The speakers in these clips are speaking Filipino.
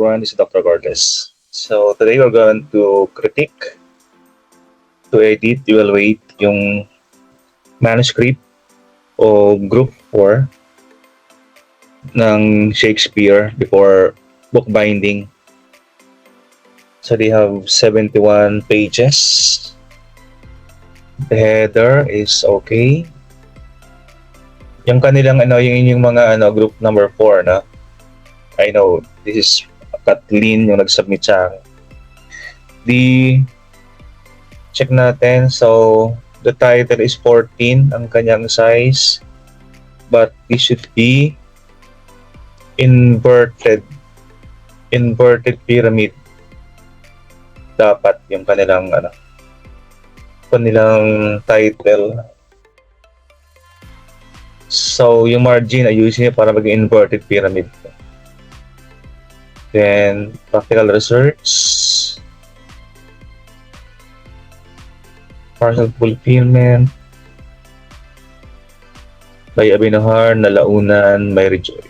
everyone, this is Dr. Gordes. So today we're going to critique, to edit, evaluate yung manuscript o Group 4 ng Shakespeare before book binding. So they have 71 pages. The header is okay. Yung kanilang yung mga group number 4 na. I know this is Kathleen yung nag-submit sa akin. Check natin. So the title is 14 ang kanyang size, but this should be inverted pyramid dapat yung kanilang title. So yung margin ayusin niya para maging inverted pyramid. Then practical research, partial fulfillment by Abinahar, Nalaunan, may Rejoy.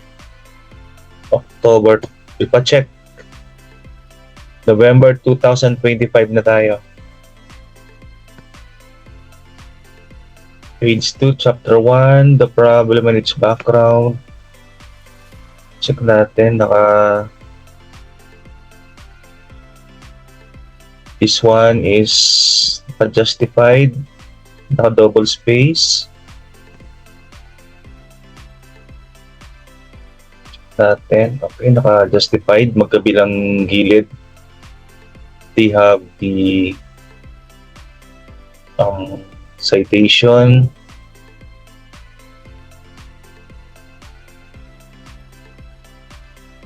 October, ipa-check. November 2025 na tayo. Page 2, Chapter 1, The Problem and its Background. Check natin, this one is justified, double space. Natin, okay, naka-justified, magkabilang gilid. They have the citation.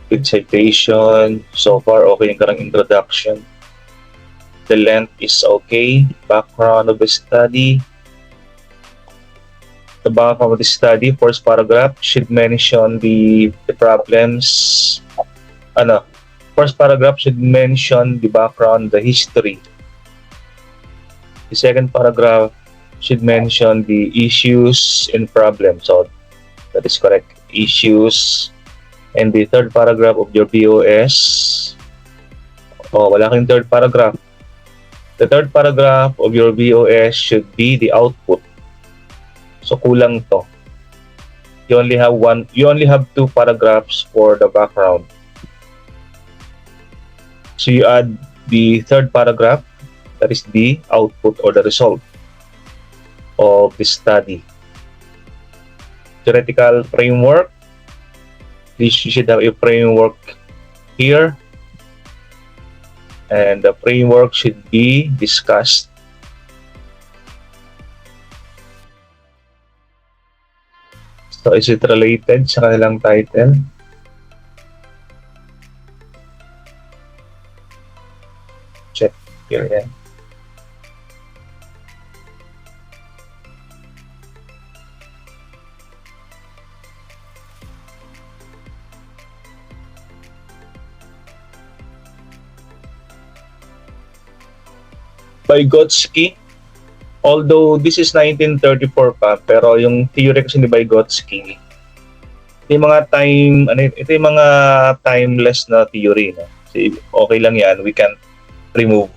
With citation, so far okay yung karang introduction. The length is okay. Background of the study. The background of the study, first paragraph should mention the problems. First paragraph should mention the background, the history. The second paragraph should mention the issues and problems. So that is correct. Issues. And the third paragraph of your BOS. Wala kang third paragraph. The third paragraph of your BOS should be the output. So kulang to. You only have two paragraphs for the background. So you add the third paragraph, that is the output or the result of the study. Theoretical framework. You should have a framework here. And the framework should be discussed. So is it related sa kanilang title? Check here yan. Vygotsky, although this is 1934 pa, pero yung theory kasi ni Vygotsky, ito yung mga timeless na theory, no? So, okay lang yan, we can remove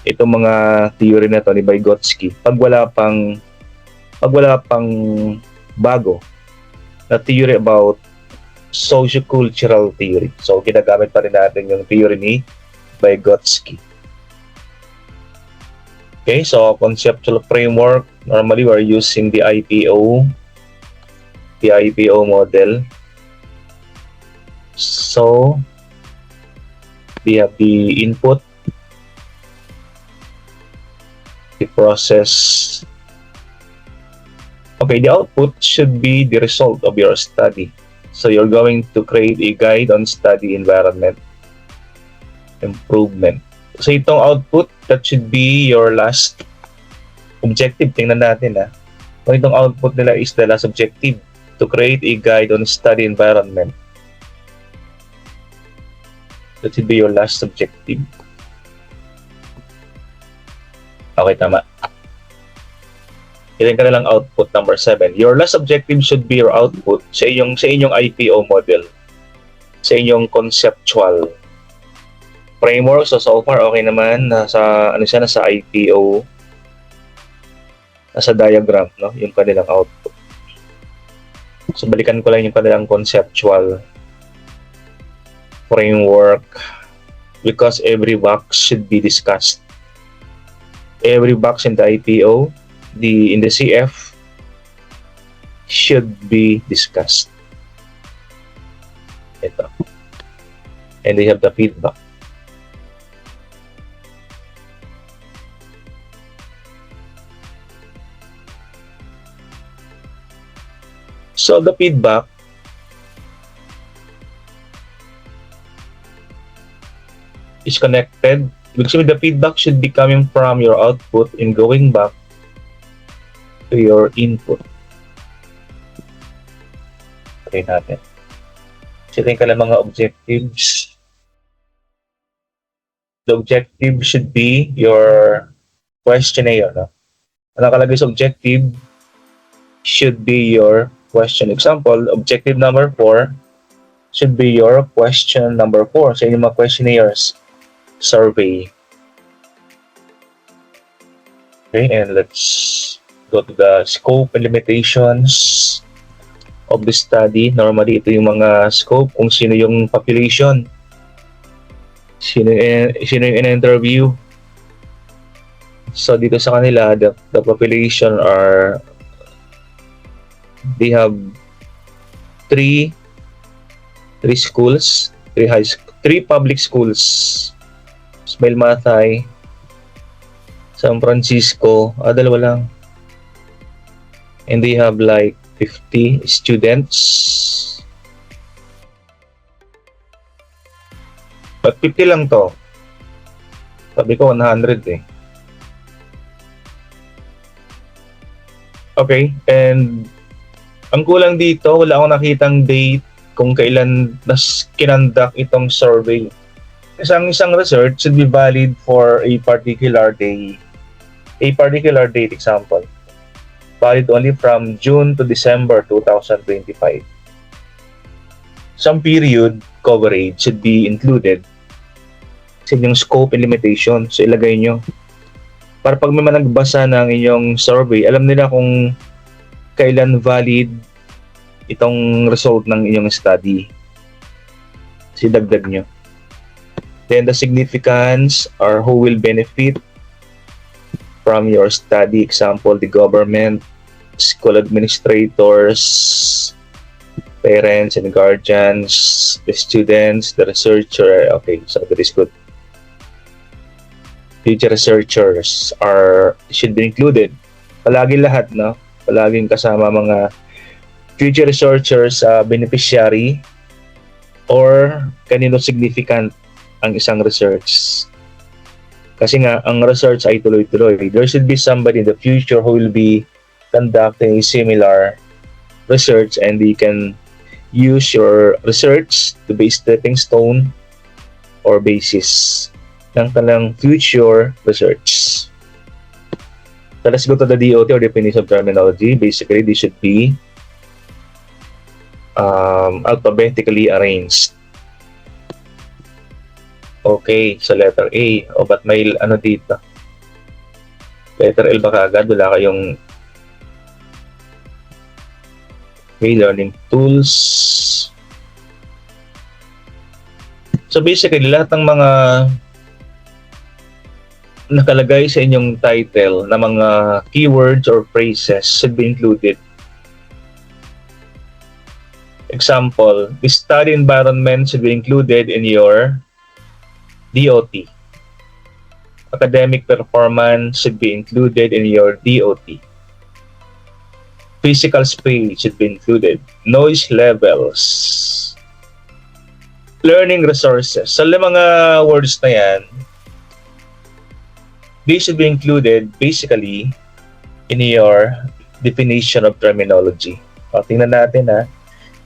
itong mga theory na to ni Vygotsky pag wala pang bago na theory about sociocultural theory. So ginagamit pa rin natin yung theory ni Vygotsky. Okay, so conceptual framework, normally we're using the IPO model. So we have the input, the process. Okay, the output should be the result of your study. So you're going to create a guide on study environment improvement. So itong output, that should be your last objective. Tingnan natin kung itong output nila is the last objective, to create a guide on study environment. That should be your last objective. Okay, tama. Ito yung kanilang output number 7. Your last objective should be your output sa inyong IPO model. sa inyong conceptual framework. So far okay naman, nasa nasa IPO, nasa diagram, no, yung kanilang output. So balikan ko lang yung kanilang conceptual framework because every box should be discussed. Every box in the IPO, in the CF, should be discussed. Ito. And they have the feedback. So the feedback is connected. Because the feedback should be coming from your output and going back to your input. Okay natin. Sitin ka lang mga objectives. The objective should be your questionnaire. No? Ang nakalagay sa objective should be your question. Example, objective number 4 should be your question number 4 sa inyong mga questionnaires survey. Okay, and let's go to the scope and limitations of the study. Normally, ito yung mga scope, kung sino yung population, sino yung in-interview. So, dito sa kanila, the population are, they have three schools, three public schools. Ismail Matay, San Francisco, dalawa lang. And they have like 50 students. But 50 lang to. Sabi ko 100 eh. Okay, and ang kulang dito, wala akong nakitang date kung kailan kinandak itong survey. Isang research should be valid for a particular day. A particular date, example, valid only from June to December 2025. Some period coverage should be included sa inyong scope and limitation. So ilagay nyo. Para pag may nagbasa ng inyong survey, alam nila kung kailan valid itong result ng inyong study. So dagdag nyo. Then the significance or who will benefit from your study. Example, the government, school administrators, parents and guardians, the students, the researcher. Okay, so that is good. Future researchers should be included. Palagi lahat, no? Palaging kasama mga future researchers, beneficiary, or kanino significant ang isang research. Kasi nga, ang research ay tuloy-tuloy. There should be somebody in the future who will be conducting a similar research, and you can use your research to be stepping stone or basis ng kanilang future research. So let's go to the DOT or definition of terminology. Basically, this should be alphabetically arranged. Okay, so letter A. O ba't may ano dito? Letter L ba kaagad? Wala kayong learning tools. So basically, lahat ng mga nakalagay sa inyong title na mga keywords or phrases should be included. Example, the study environment should be included in your DOT. Academic performance should be included in your DOT. Physical space should be included. Noise levels. Learning resources. Sa mga words na yan, they should be included basically in your definition of terminology. O, tingnan natin ha.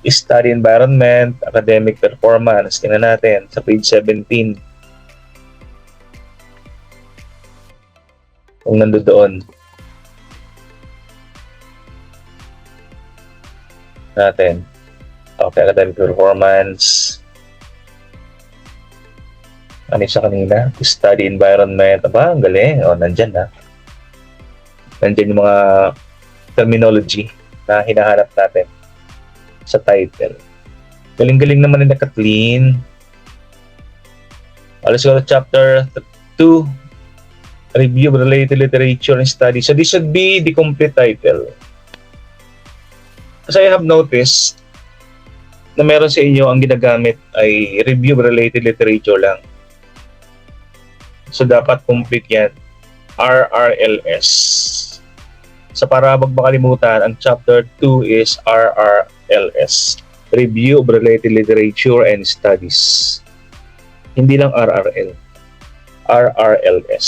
Study environment, academic performance. Tingnan natin sa page 17. Kung nandoon natin. Okay, academic performance. Ano sa kanina? Study environment. Aba, ang galing. O, nandyan na. Nandyan yung mga terminology na hinahanap natin sa title. Galing-galing naman ni Kathleen. Let's go to chapter 2. Review of related literature and study. So this should be the complete title. As I have noticed, na meron sa inyo ang ginagamit ay review of related literature lang. So dapat complete yan. RRLS. So para wag makalimutan, ang chapter 2 is RRLS. Review of related literature and studies. Hindi lang RRL. RRLS.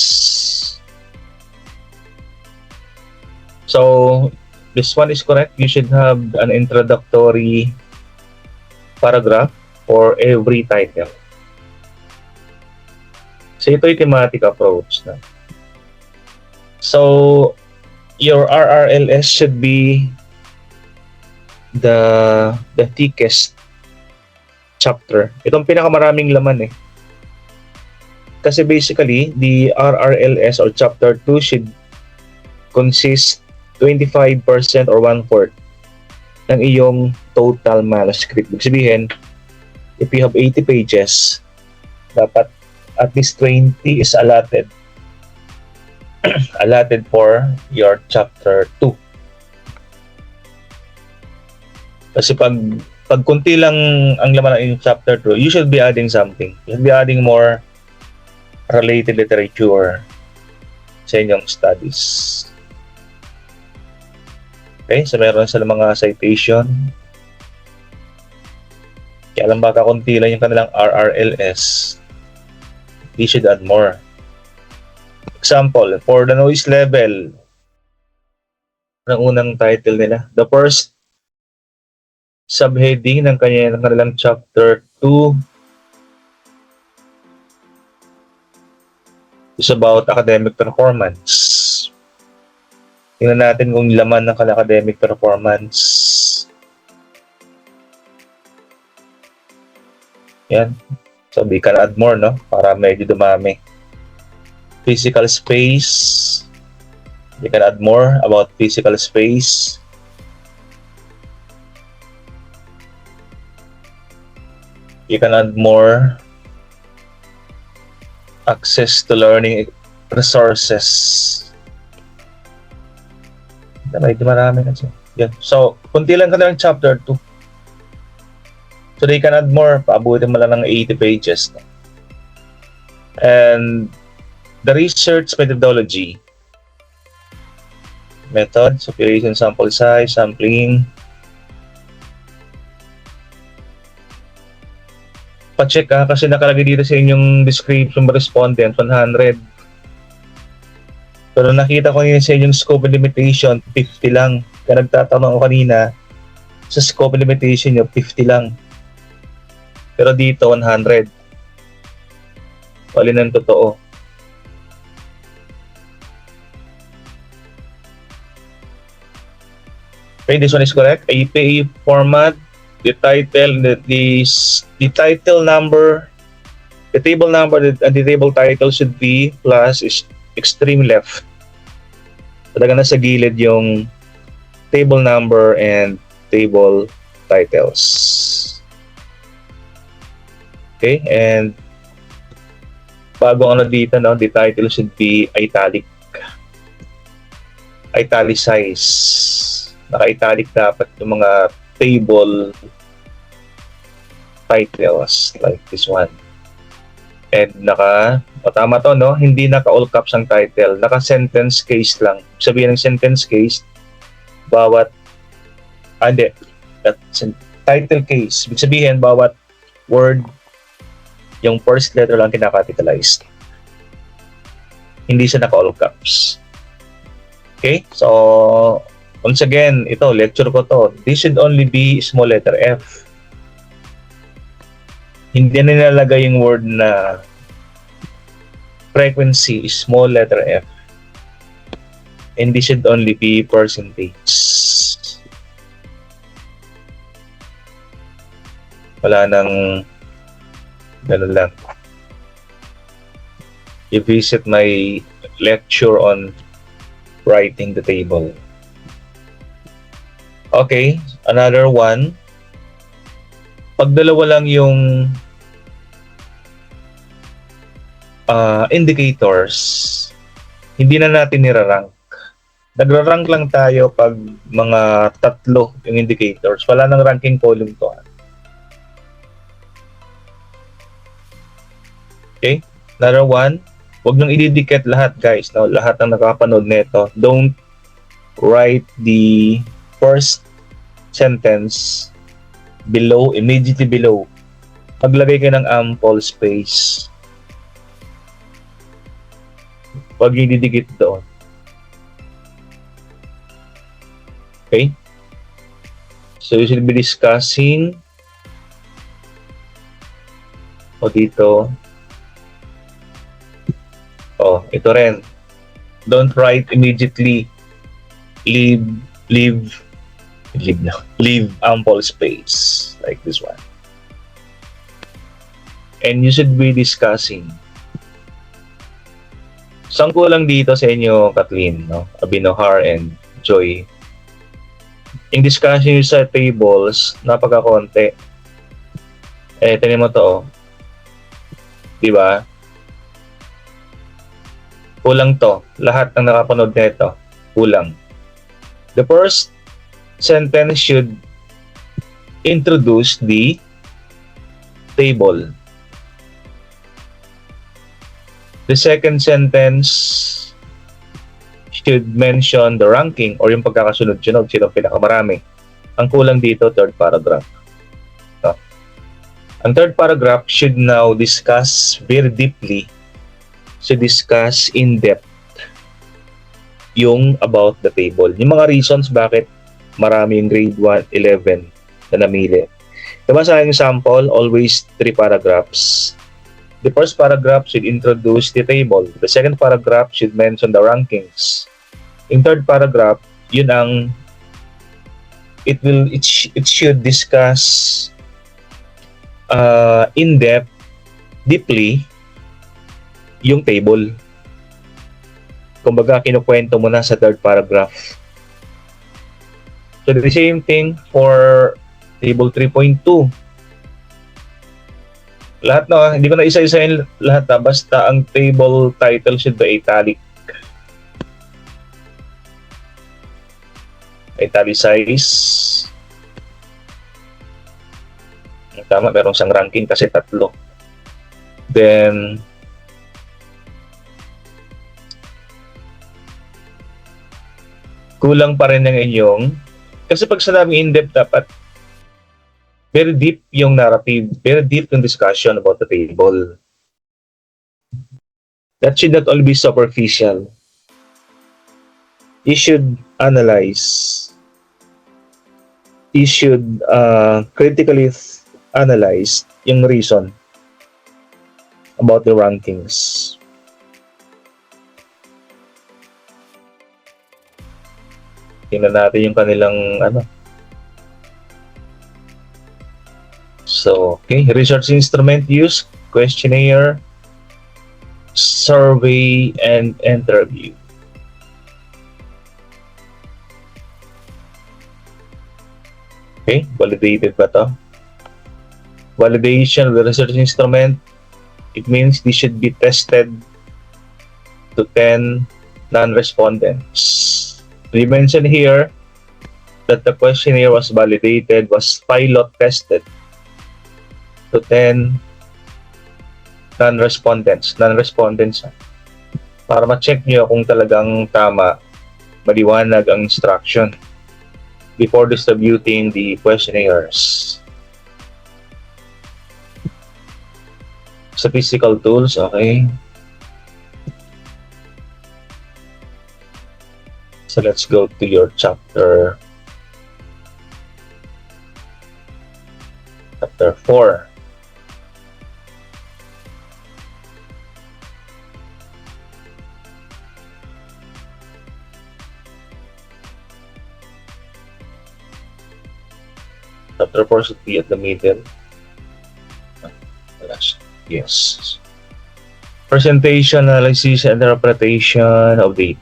So, this one is correct. You should have an introductory paragraph for every title. So, ito yung thematic approach na. So, your RRLS should be the thickest chapter. Itong pinakamaraming laman eh. Kasi basically, the RRLS or chapter 2 should consist 25% or 1/4 ng iyong total manuscript. Ibig sabihin, if you have 80 pages, dapat at least 20 is allotted for your chapter 2. Kasi pag kunti lang ang laman ng iyong chapter 2, you should be adding something. You should be adding more related literature sa inyong studies. Okay, so meron sila mga citation. Kaya lang baka kunti lang yung kanilang RRLS. They should add more. Example, for the noise level, ng unang title nila, the first subheading ng kanilang chapter 2 is about academic performance. Tingnan natin kung laman ng academic performance. Yan. So, we can add more, no? Para medyo dumami. Physical space. You can add more about physical space. You can add more access to learning resources. Medyo marami kasi. Yan. So, kunti lang ka ng chapter 2. So, they can add more. Paabutin mo lang ng 80 pages. And the research methodology. Method, population, sample size, sampling. Pa-check kasi nakalagay dito sa inyong description respondent 100. Pero nakita ko yun sa inyong scope and limitation 50 lang. Kaya nagtatanong ko kanina sa scope and limitation nyo 50 lang. Pero dito 100. Alin ang totoo. Okay, this one is correct. APA format, the title, the title number, the table number and the table title should be plus is extreme left. Talaga nasa gilid yung table number and table titles. Okay, and bago ano dito, no, the title should be italic. Italicized. Naka-italic dapat yung mga table titles like this one. And tama to, no? Hindi naka-all caps ang title. Naka-sentence case lang. Sabihin ng sentence case, bawat, title case. Ibig sabihin, bawat word, yung first letter lang kinakapitalized. Hindi siya naka-all caps. Okay? So, once again, ito, lecture ko to. This should only be small letter F. Hindi na nilalagay yung word na frequency is small letter F. And this should only be percentage. Wala nang ganun lang. you visit my lecture on writing the table. Okay, another one. Pag dalawa lang yung indicators, hindi na natin nirarank. Nagra-rank lang tayo pag mga tatlo yung indicators. Wala nang ranking column to. Okay? Another one, huwag nang ididikit lahat, guys. No? Lahat ng nakapanood nito. Don't write the first sentence below, immediately below. Maglagay ka ng ample space. Huwag ididikit doon. Okay? So, you should be discussing dito. Ito rin. Don't write immediately. Leave ample space. Like this one. And you should be discussing. Saan ko lang dito sa inyo, Kathleen, no? Abinohar and Joy. Yung discussion nyo sa tables, napaka-konti. Tingnan mo to, diba? Kulang to. Lahat ng nakapanood nito, kulang. The first sentence should introduce the table. The second sentence should mention the ranking or yung pagkakasunod-sunod, sino pinakamarami. Ang kulang dito, third paragraph. No? Ang third paragraph should now discuss very deeply, should discuss in depth yung about the table. Yung mga reasons bakit marami yung grade 1, 11 na namili. Diba sa aking sample, always 3 paragraphs. The first paragraph should introduce the table. The second paragraph should mention the rankings. In third paragraph, yun ang it should discuss in depth, deeply yung table. Kumbaga, kinukwento mo na sa third paragraph. So the same thing for table 3.2. Lahat na, hindi ko na isa-isahin lahat na, basta ang table title should be italic. Italicize. Tama, merong isang ranking kasi 3. Then, kulang pa rin ng inyong, kasi pag sinabing in-depth, dapat very deep yung narrative, very deep yung discussion about the table. That should not only be superficial. You should analyze. You should critically analyze yung reason about the rankings. Tingnan natin yung kanilang So, okay, research instrument use, questionnaire, survey, and interview. Okay, validated ba to? Validation of the research instrument, it means this should be tested to 10 non-respondents. We mentioned here that the questionnaire was validated, was pilot tested to 10 non-respondents. Non-respondents, para ma-check nyo kung talagang tama, maliwanag ang instruction before distributing the questionnaires. Statistical tools, okay. So let's go to your chapter 4. Chapter 4 should be at the middle. Yes. Presentation, analysis, and interpretation of the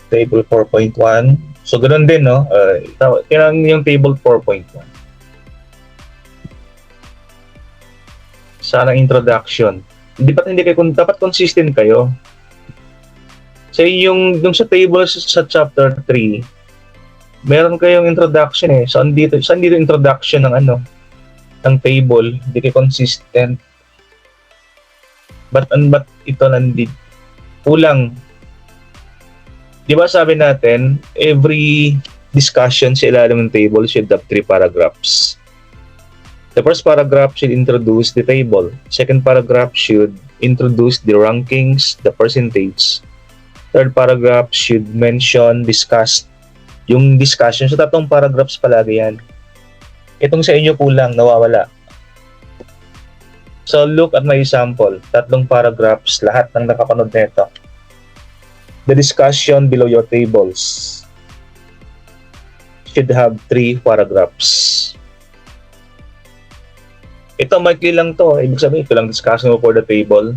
table 4.1. So, ganoon din, no? Tingnan yung table 4.1. Sana introduction. Hindi kayo, kung dapat consistent kayo. So, yung sa table sa chapter 3, meron kayong introduction eh. So, andito introduction ng ng table, hindi kayo consistent. But ito nandito? Kulang. Di ba sabi natin, every discussion sa ilalim ng table should have 3 paragraphs. The first paragraph should introduce the table. Second paragraph should introduce the rankings, the percentage. Third paragraph should discuss yung discussion. So, 3 paragraphs palagi yan. Itong sa inyo kulang, nawawala. So, look at my example. 3 paragraphs, lahat ng nakapanood nito. The discussion below your tables should have 3 paragraphs. Ito, maikli lang to. Ibig sabihin, ito lang discussion for the table.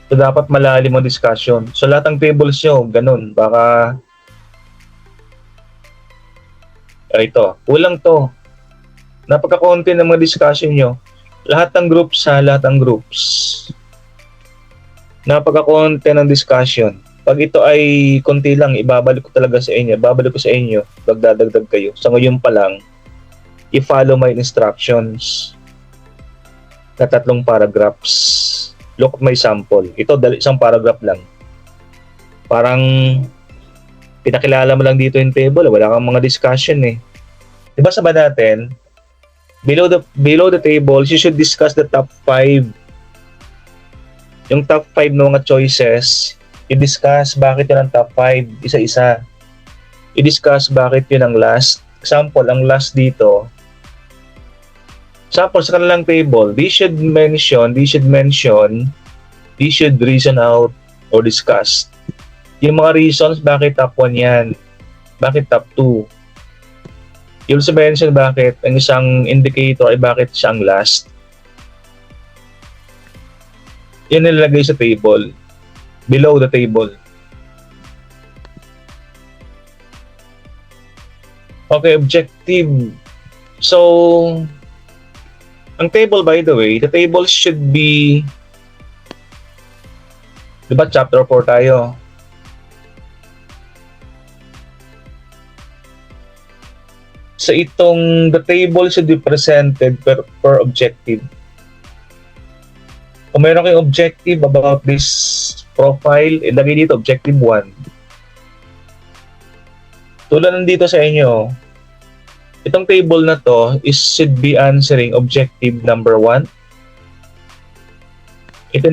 So, dapat malalim ang discussion. So, lahat ng tables nyo, ganun. Baka, ito, kulang to. Napagkakonti ng mga discussion nyo. Lahat ng groups napagkakonti ng discussion. Pag ito ay konti lang, ibabalik ko talaga sa inyo. Dagdadagdag kayo. Sa ngayon pa lang, i-follow my instructions na 3 paragraphs. Look at my sample. Ito, isang paragraph lang. Parang pinakilala mo lang dito yung table. Wala kang mga discussion eh. Diba sabi natin, below the table, you should discuss the top 5. Yung top 5 ng mga choices, i-discuss bakit yun ang top 5, isa-isa. I-discuss bakit yun ang last. Example, ang last dito, example, sa kanilang table, they should reason out or discuss. Yung mga reasons, bakit top 1 yan? Bakit top 2? You'll mention bakit ang isang indicator ay bakit siyang last. Yan nilalagay sa table. Below the table. Okay, objective. So, ang table, by the way, the table should be, diba chapter 4 tayo? So, the table should be presented per objective. Kung meron kayong objective about this profile, ilagay dito, objective 1. Tulad nandito sa inyo, itong table na to should be answering objective number 1. Ito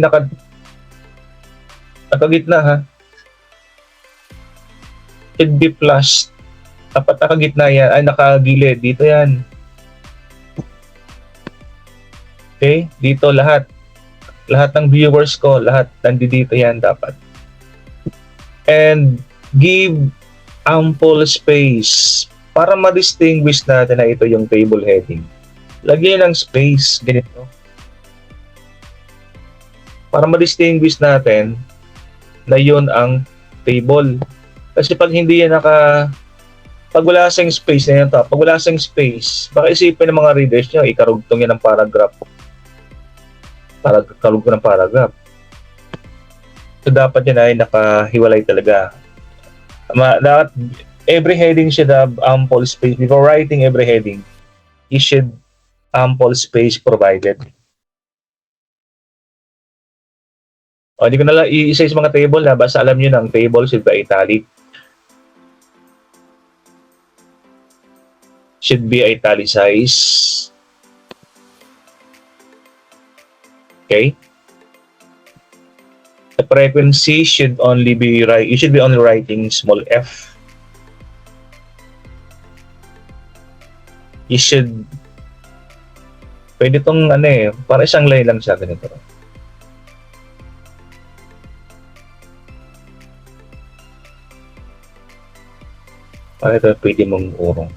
nakagitna ha. Should be plus. Dapat nakagitna yan, ay nakagilid. Dito yan. Okay? Dito lahat. Lahat ng viewers ko, lahat nandito yan dapat. And give ample space para ma-distinguish natin na ito yung table heading. Lagyan ng space, ganito. Para ma-distinguish natin na yun ang table. Kasi pag hindi yan pag wala siyang space na yan to, pag wala siyang space, baka isipin ng mga readers nyo, ikarugtong yan ng paragraph. Karugtong ng paragraph. So, dapat yan ay nakahiwalay talaga. Dapat every heading should have ample space. Before writing every heading, you should ample space provided. O, hindi ko na lang i-isa sa mga table na basta alam nyo ng table should be italic. Should be italicized. Okay? The frequency should only be you should be only writing small f. You should pwede itong para isang line lang siya ganito. Para ito pwede mong urong.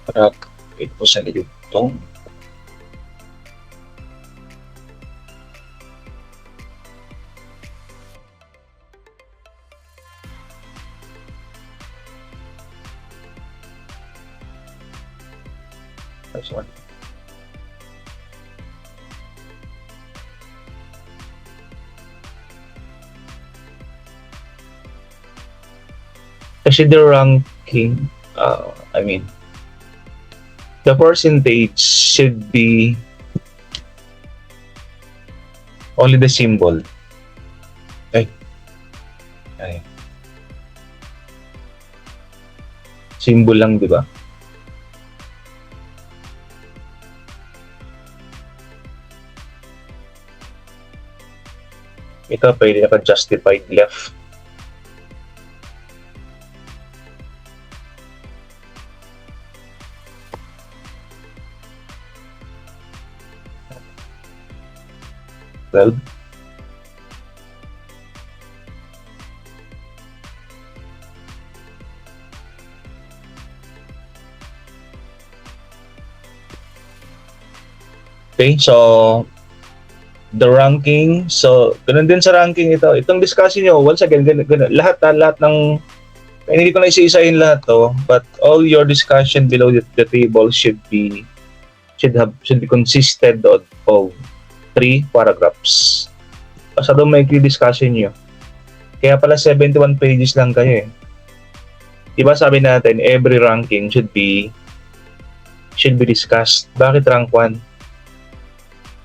Para ito po sa ligtong. That's one. Kasi the ranking, I mean, the percentage should be only the symbol. Ay. Ay. Symbol lang, di ba? Ito, pwede naka-justified left. Well, okay, so the ranking, so ganun din sa ranking ito. Itong discussion nyo, once again, ganun, lahat ng, hindi ko na isa-isahin lahat to, but all your discussion below the table should be consisted of 3 paragraphs. Masyadong may discussion nyo. Kaya pala 71 pages lang kayo eh. Diba sabi natin, every ranking should be discussed. Bakit rank 1?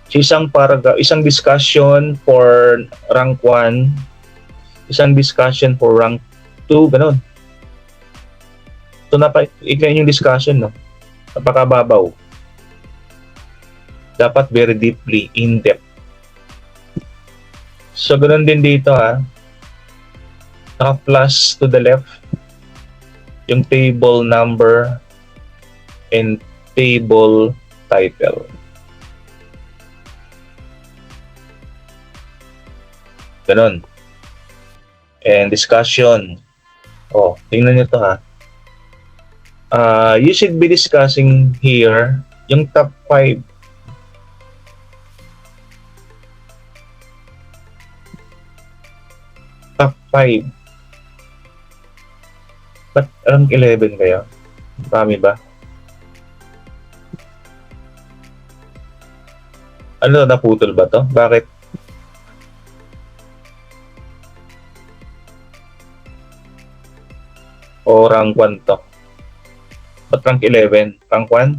Isang paragraph, isang discussion for rank 1, isang discussion for rank 2, ganun. So napaka-iklan yung discussion, no? Napakababaw. Dapat very deeply, in-depth. So ganun din dito ha. Naka-plus to the left yung table number and table title. Ganun. And discussion. Oh, tingnan nyo to ha. You should be discussing here yung top 5. Top 5. Ba't rank 11 kayo? Marami ba? Ano, naputol ba to? Bakit? O rank 1 to? Ba't rank 11? Rank 1?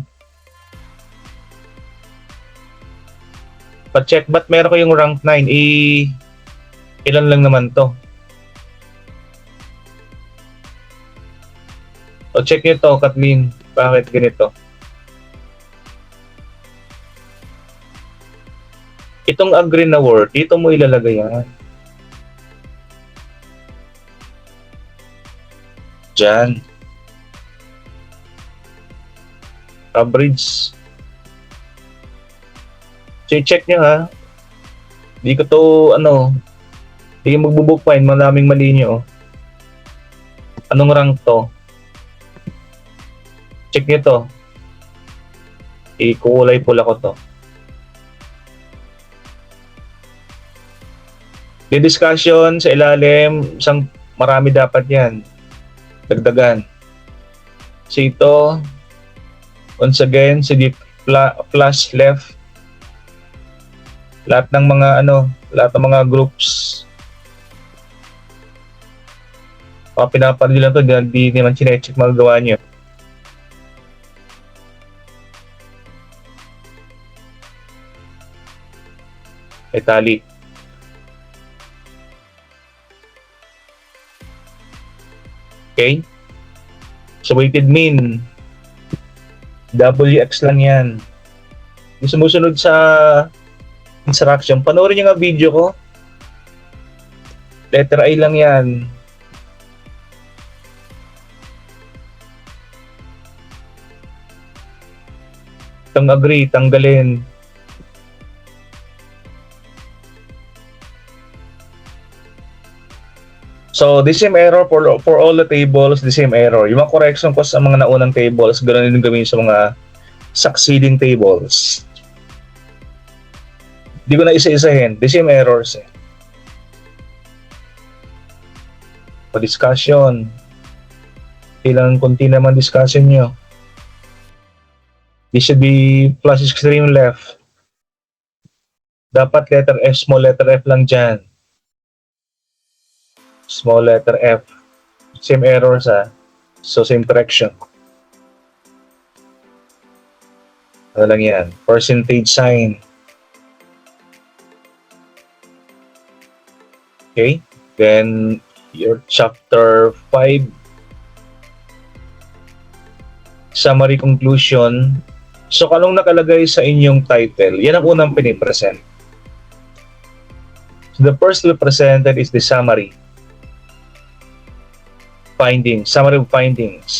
Pa-check, ba't meron ko yung rank 9? Ilan lang naman to? O check nyo to, Kathleen. Bakit ganito? Itong agree na word, dito mo ilalagay yan. Diyan. Coverage. So i-check nyo ha. Di ko to, di magbubookfind, maraming mali nyo. Anong rank to? Check nyo to. Ikulay pula ko to. The discussion sa ilalim, marami dapat yan. Dagdagan. So ito, once again, sige, plus left. Lahat ng mga groups. Pinapanood lang to, di naman chinecheck magagawa nyo. Tally. Okay? So weighted mean, WX lang yan. Yung sumusunod sa instruction, panoorin nyo nga video ko. Letter I lang yan. Itong agree, tanggalin. So, the same error for all the tables, the same error. Yung mga correction ko sa mga naunang tables, ganoon din gawin sa mga succeeding tables. Di ko na isa-isahin. The same errors eh. O discussion. Kailangan konti naman discussion nyo. This should be plus extreme left. Dapat letter F, small letter F lang dyan. Small letter F. Same errors ah. So same correction. Ano lang yan? Percentage sign. Okay? Then, your chapter 5. Summary conclusion. So, anong nakalagay sa inyong title? Yan ang unang pinipresent. So, the first we presented is the summary. Findings. Summary of findings.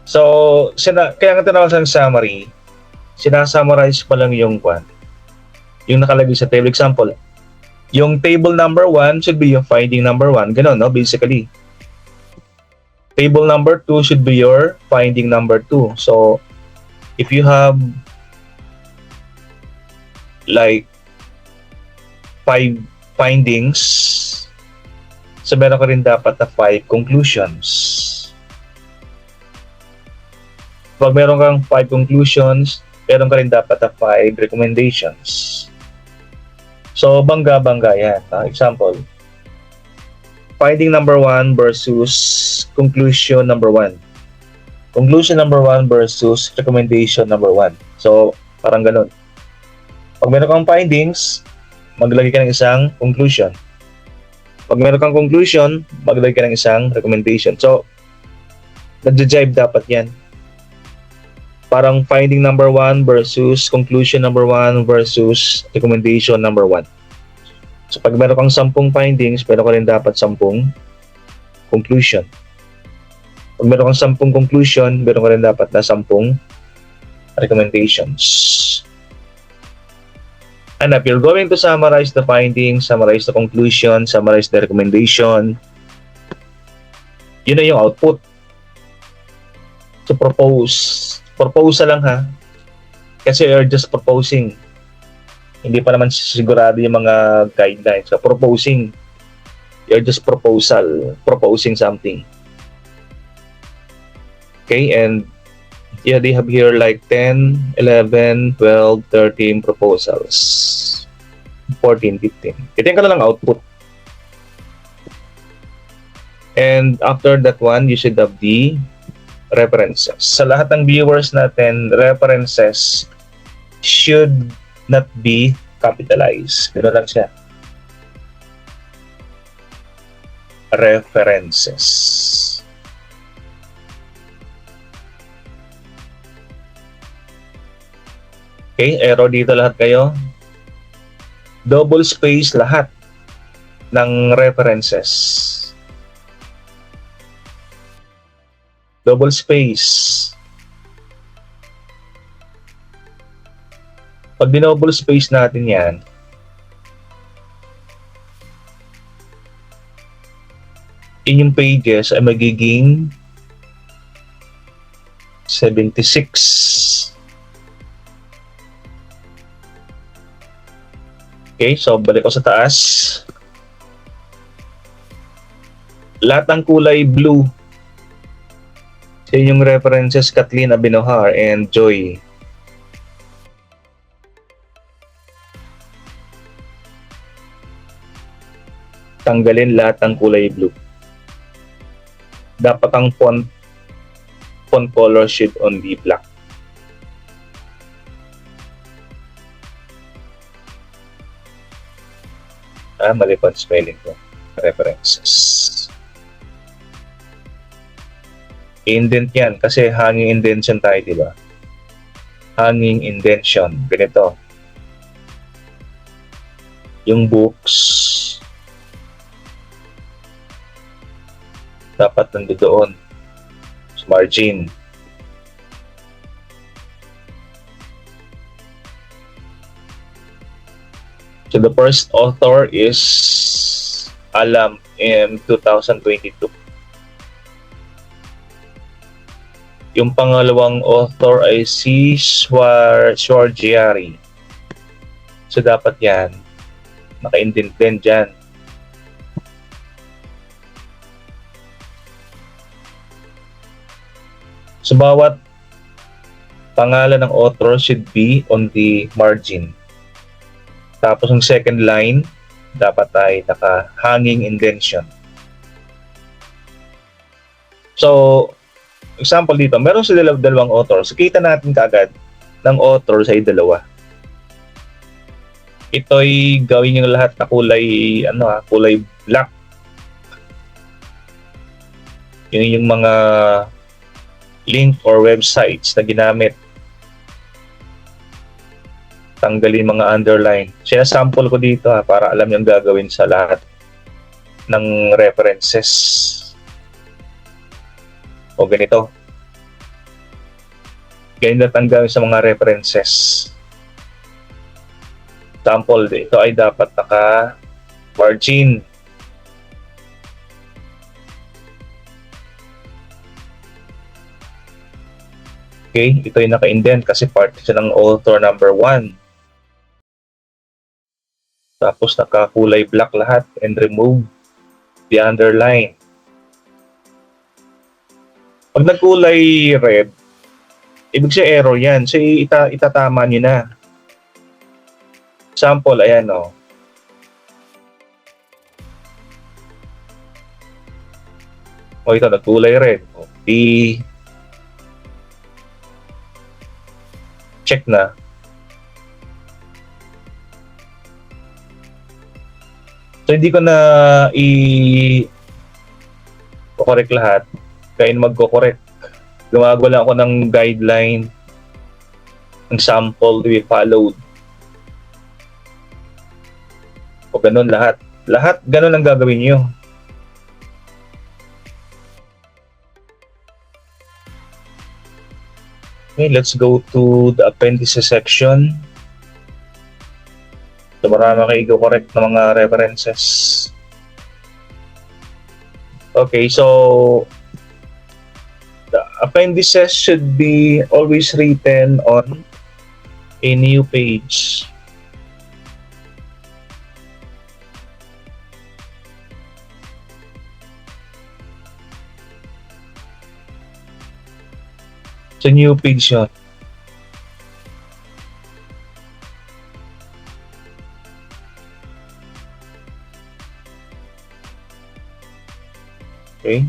So, kaya nga tinawag sa summary, sinasummarize pa lang yung yung nakalagay sa table. Example, yung table number 1 should be yung finding number 1. Ganon, no? Basically. Table number 2 should be your finding number 2. So, if you have like 5 findings, so meron ka rin dapat na 5 conclusions. Pag meron kang 5 conclusions, meron ka rin dapat na 5 recommendations. So, bangga-bangga yan. Example, finding number 1 versus conclusion number 1. Conclusion number 1 versus recommendation number 1. So, parang ganun. Pag meron kang findings, maglagay ka ng isang conclusion. Pag meron kang conclusion, maglagay ka ng isang recommendation. So, nagja-jive dapat yan. Parang finding number 1 versus conclusion number 1 versus recommendation number 1. So, pag meron kang 10 findings, meron ka rin dapat 10 conclusion. Pag meron kang 10 conclusion, meron ka rin dapat na 10 recommendations. And if you're going to summarize the findings, summarize the conclusion, summarize the recommendation, yun na yung output. So, proposal lang ha. Kasi you're just proposing. Hindi pa naman sigurado yung mga guidelines. So, proposing. You're just proposing something. Okay, and yeah, they have here like 10, 11, 12, 13 proposals. 14, 15. Ito ka na lang output. And after that one, you should have the references. Sa lahat ng viewers natin, references should not be capitalized. Pero lang siya. References. Okay, error dito lahat kayo. Double space lahat ng references. Double space. Pag dinouble space natin yan, inyong pages ay magiging 76. Okay, so balik ko sa taas. Lahat ng kulay blue sa inyong references, Kathleen Abinohar and Joy. Tanggalin lahat ng kulay blue. Dapat ang font color should only black. Mali pa spelling ko. References. Indent yan kasi hanging indentation tayo, di ba? Hanging indentation. Ganito. Yung books dapat nandoon sa margin. So So the first author is Alam in 2022. Yung pangalawang author ay si Swargiari. So dapat yan, naka-indent din dyan. So bawat pangalan ng author should be on the margin. Tapos yung second line, dapat ay naka-hanging indentation. So, example dito, meron sila dalawang author. So, kita natin kaagad ng author sa dalawa. Ito'y gawin nyo lahat na kulay, kulay black. Yun yung mga link or websites na ginamit. Tanggalin mga underline. Sinasample ko dito para alam nyo ang gagawin sa lahat ng references. O ganito. Ganito ang gawin sa mga references. Sample, ito ay dapat naka-margin. Okay, ito ay naka-indent kasi part siya ng author number 1. Tapos naka-kulay black lahat and remove the underline. Pag nagkulay red, ibig siya error yan. So itatama nyo na. Sample, ayan o. O ito, nagkulay red. Check na. So hindi ko na i-correct lahat. Kaya magko-correct. Gumagawa lang ako ng guideline ng sample to be followed. O ganun lahat. Lahat ganun ang gagawin nyo. Okay, let's go to the appendices section. So marami kayo i-correct na mga references. Okay, so the appendices should be always written on a new page. So new page yun. Okay.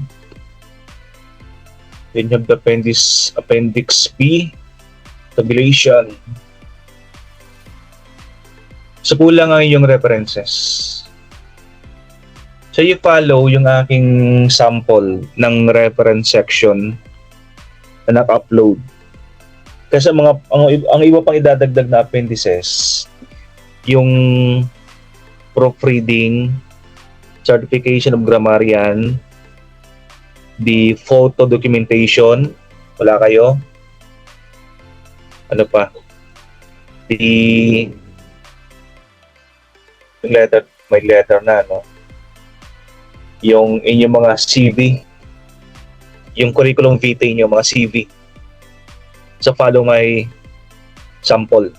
Then you have the appendix P, tabulation. So kulang ang yung references. So you follow yung aking sample ng reference section na naka-upload. Kasi ang iba pang idadagdag na appendices, yung proofreading, certification of grammarian, the photo documentation, wala kayo. Ano pa? The letter, may letter na, no? Yung inyong mga CV, yung curriculum vitae nyo, mga CV. So follow my sample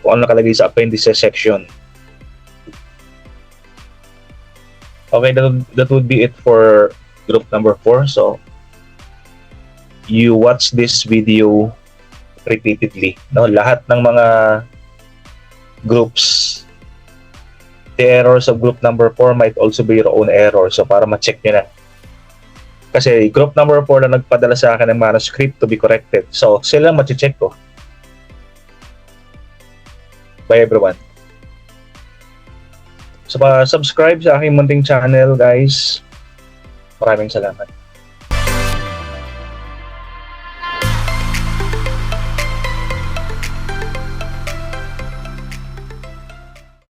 kung ano nakalagay sa appendices section. Okay, that would be it for group number 4. So you watch this video repeatedly, no? Lahat ng mga groups, the errors of group number 4 might also be your own error. So para ma-check nyo na. Kasi group number 4 na nagpadala sa akin ng manuscript to be corrected. So sila ma-check ko. Bye everyone. So subscribe sa aking munting channel, guys. Maraming salamat.